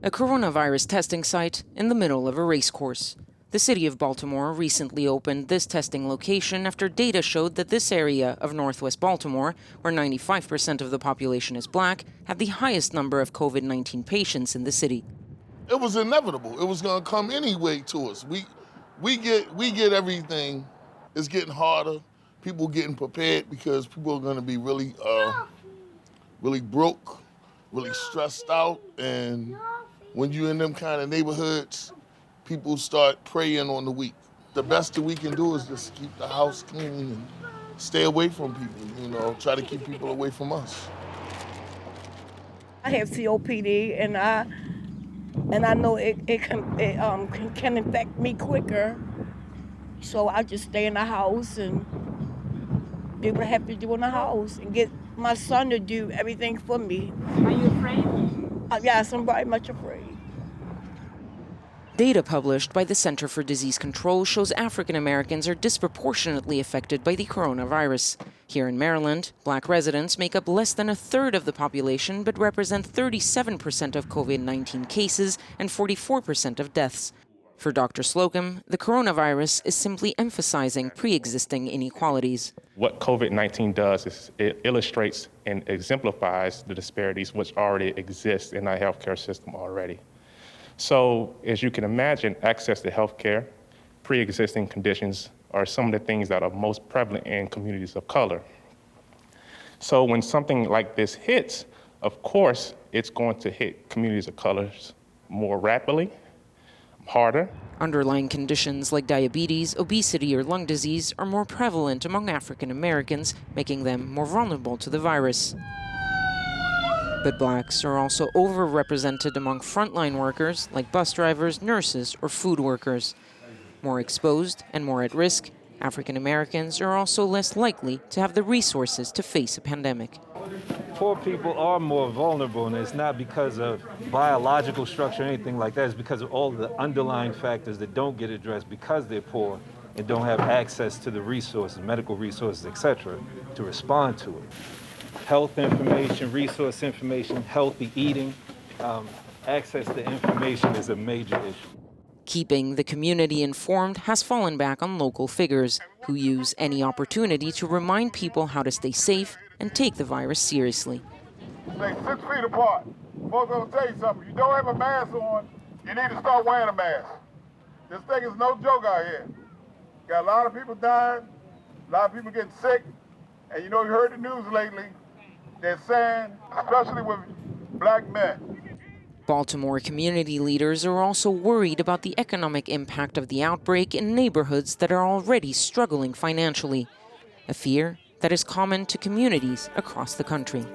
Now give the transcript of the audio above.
A coronavirus testing site in the middle of a race course. The city of Baltimore recently opened this testing location after data showed that this area of northwest Baltimore, where 95% of the population is black, had the highest number of COVID-19 patients in the city. It was inevitable. It was going to come anyway to us. We get everything. It's getting harder. People getting prepared because people are going to be really broke, really stressed out, and when you're in them kind of neighborhoods, people start preying on the weak. The best that we can do is just keep the house clean and stay away from people, try to keep people away from us. I have COPD, and I know it can infect me quicker, so I just stay in the house and do what I have to do in the house and get my son to do everything for me. Are you afraid? Yes, I'm very much afraid. Data published by the Center for Disease Control shows African Americans are disproportionately affected by the coronavirus. Here in Maryland, black residents make up less than a third of the population but represent 37% of COVID-19 cases and 44% of deaths. For Dr. SLOCUM, the coronavirus is simply emphasizing pre-existing inequalities. What COVID-19 does is it illustrates and exemplifies the disparities which already exist in our healthcare system already. So, as you can imagine, access to healthcare, pre-existing conditions are some of the things that are most prevalent in communities of color. So when something like this hits, of course, it's going to hit communities of colors more rapidly, harder. Underlying conditions like diabetes, obesity, or lung disease are more prevalent among African Americans, making them more vulnerable to the virus. But blacks are also overrepresented among frontline workers like bus drivers, nurses, or food workers. More exposed and more at risk, African Americans are also less likely to have the resources to face a pandemic. Poor people are more vulnerable, and it's not because of biological structure or anything like that. It's because of all the underlying factors that don't get addressed because they're poor and don't have access to the resources, medical resources, etc., to respond to it. Health information, resource information, healthy eating, access to information is a major issue. Keeping the community informed has fallen back on local figures who use any opportunity to remind people how to stay safe and take the virus seriously. Stay 6 feet apart. Folks, I'm gonna tell you something. You don't have a mask on, you need to start wearing a mask. This thing is no joke out here. Got a lot of people dying, a lot of people getting sick, and you heard the news lately. They're saying, especially with black men. Baltimore community leaders are also worried about the economic impact of the outbreak in neighborhoods that are already struggling financially, a fear that is common to communities across the country.